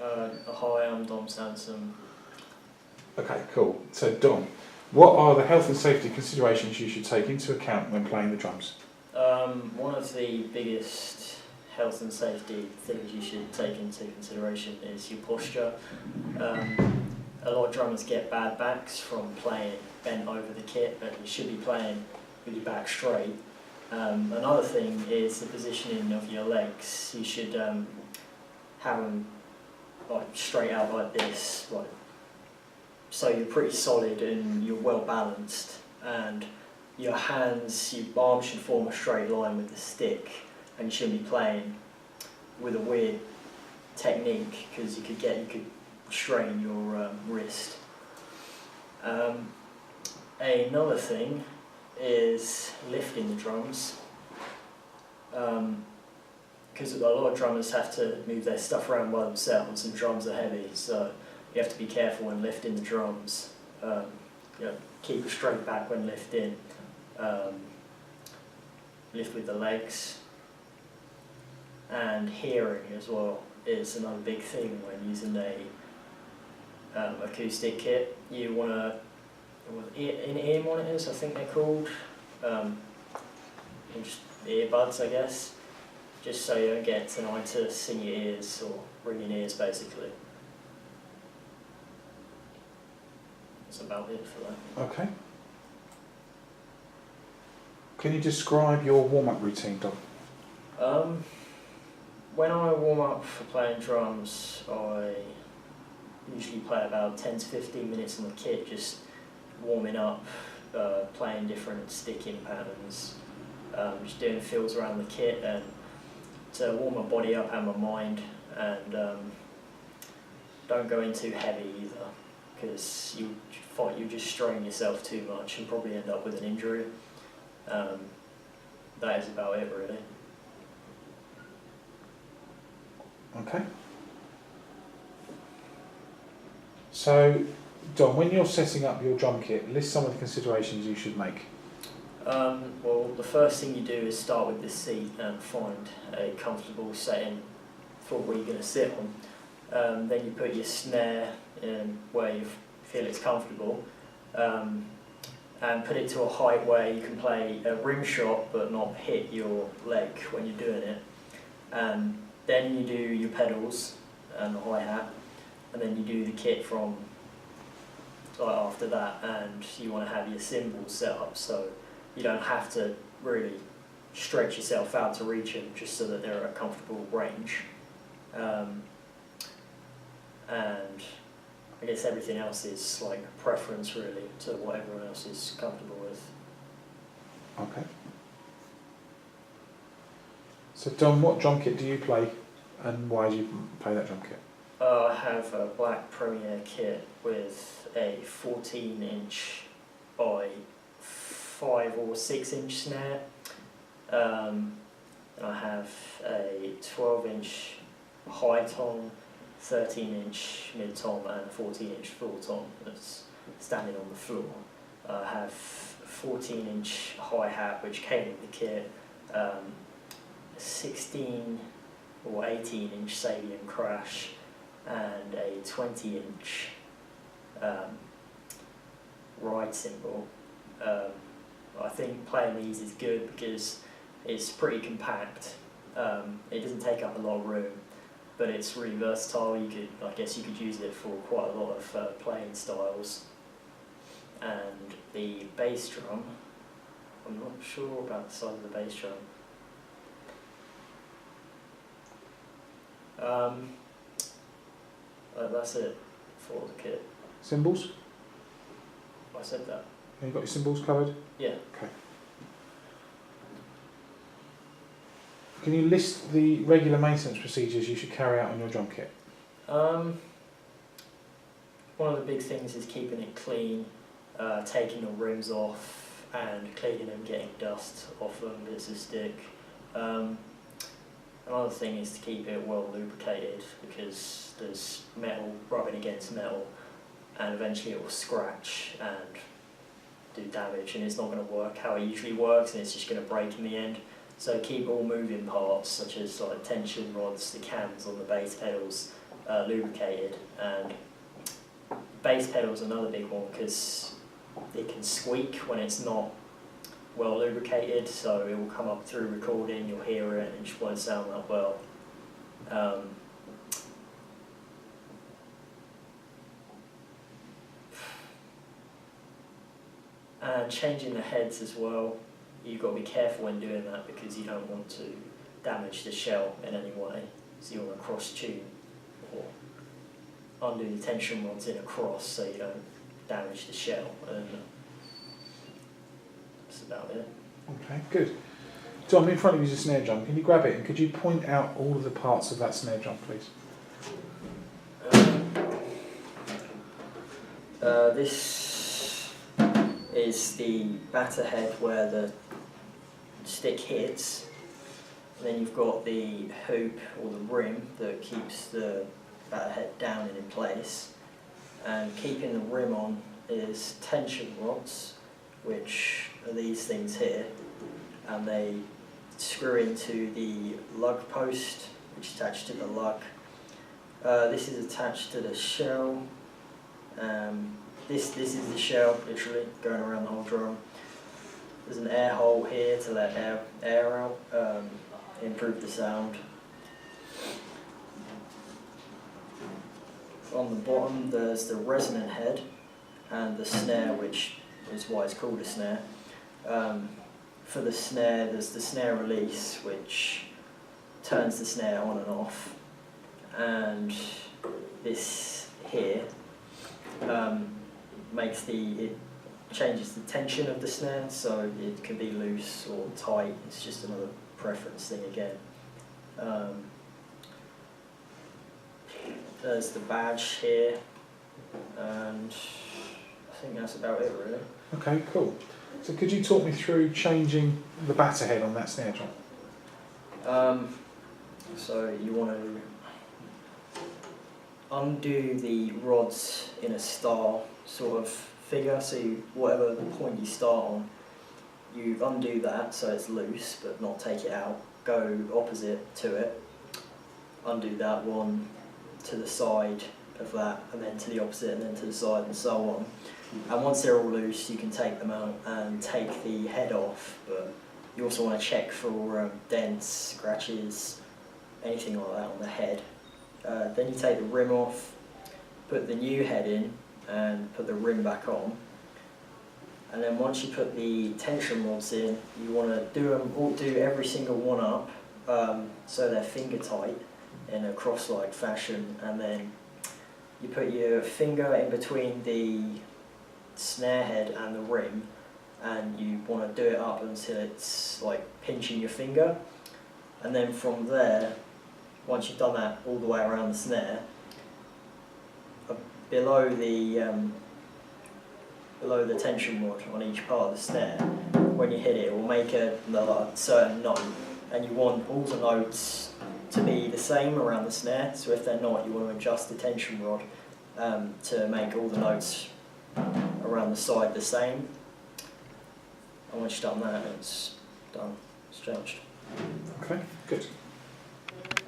Hi, I'm Dom Sansome. Okay, cool. So Dom, what are the health and safety considerations you should take into account when playing the drums? One of the biggest health and safety things you should take into consideration is your posture. A lot of drummers get bad backs from playing bent over the kit, but you should be playing with your back straight. Another thing is the positioning of your legs. You should have them like straight out like this, like so you're pretty solid and you're well balanced, and your hands, your arms should form a straight line with the stick, and you shouldn't be playing with a weird technique because you could strain your wrist. Another thing is lifting the drums, because a lot of drummers have to move their stuff around by themselves, and drums are heavy, so you have to be careful when lifting the drums. Keep a straight back when lifting. Lift with the legs. And hearing as well is another big thing when using a acoustic kit. You want to, in-ear monitors I think they're called, just earbuds I guess, just so you don't get tinnitus in your ears or ringing ears basically. That's about it for that. Okay. Can you describe your warm-up routine, Dom? When I warm up for playing drums, I usually play about 10 to 15 minutes on the kit, just warming up, playing different sticking patterns, just doing fills around the kit and to warm my body up and my mind, and don't go in too heavy either, because you just strain yourself too much and probably end up with an injury. That is about it really. Okay. So, Dom, when you're setting up your drum kit, list some of the considerations you should make. Well, the first thing you do is start with the seat and find a comfortable setting for where you're going to sit on. Then you put your snare in where you feel it's comfortable, and put it to a height where you can play a rim shot but not hit your leg when you're doing it. Then you do your pedals and the hi-hat, and then you do the kit from after that, and you want to have your cymbals set up so you don't have to really stretch yourself out to reach them, just so that they're at a comfortable range. And I guess everything else is like a preference really to what everyone else is comfortable with. Okay. So Dom, what drum kit do you play and why do you play that drum kit? I have a black Premier kit with a 14-inch by 5 or 6-inch snare. And I have a 12-inch high tom, 13-inch mid tom and 14-inch full tom that's standing on the floor. I have 14-inch hi-hat which came with the kit, 16 or 18-inch Sabian crash, and a 20-inch ride cymbal. I think playing these is good because it's pretty compact. It doesn't take up a lot of room, but it's really versatile. I guess you could use it for quite a lot of playing styles. And the bass drum, I'm not sure about the size of the bass drum. That's it for the kit. Cymbals? I said that. Have you got your cymbals covered? Yeah. Okay. Can you list the regular maintenance procedures you should carry out on your drum kit? One of the big things is keeping it clean, taking the rims off and cleaning them, getting dust off them, bits of stick. Another thing is to keep it well lubricated, because there's metal rubbing against metal and eventually it will scratch and do damage, and it's not going to work how it usually works, and it's just going to break in the end. So keep all moving parts such as like tension rods, the cams on the bass pedals lubricated, and bass pedal's another big one because it can squeak when it's not well lubricated, so it will come up through recording, you'll hear it, and it just won't sound that well. And changing the heads as well, you've got to be careful when doing that because you don't want to damage the shell in any way. So you want to cross tune or undo the tension rods in a cross so you don't damage the shell. And that's about it. Okay, good. Dom, in front of you is a snare drum. Can you grab it and could you point out all of the parts of that snare drum, please? This is the batter head where the stick hits, and then you've got the hoop or the rim that keeps the batter head down and in place, and keeping the rim on is tension rods, which are these things here, and they screw into the lug post which is attached to the lug. This is attached to the shell. This is the shell, literally, going around the whole drum. There's an air hole here to let air out, improve the sound. On the bottom there's the resonant head and the snare, which is why it's called a snare. For the snare, there's the snare release, which turns the snare on and off. And this here it changes the tension of the snare, so it can be loose or tight. It's just another preference thing again. There's the badge here, and I think that's about it really. Okay, cool. So could you talk me through changing the batter head on that snare drum? So you want to undo the rods in a star sort of figure, so whatever the point you start on, you undo that so it's loose but not take it out, go opposite to it, undo that one to the side of that, and then to the opposite, and then to the side, and so on. And once they're all loose, you can take them out and take the head off, but you also want to check for dents, scratches, anything like that on the head. Then you take the rim off, put the new head in, and put the rim back on. And then once you put the tension rods in, you want to do every single one up, so they're finger tight in a cross-like fashion, and then you put your finger in between the snare head and the rim, and you want to do it up until it's like pinching your finger, and then from there, once you've done that all the way around the snare, below the tension rod on each part of the snare, when you hit it, it will make a certain note, and you want all the notes to be the same around the snare, so if they're not, you want to adjust the tension rod to make all the notes around the side the same. And once you've done that, it's done, it's judged. Okay, good.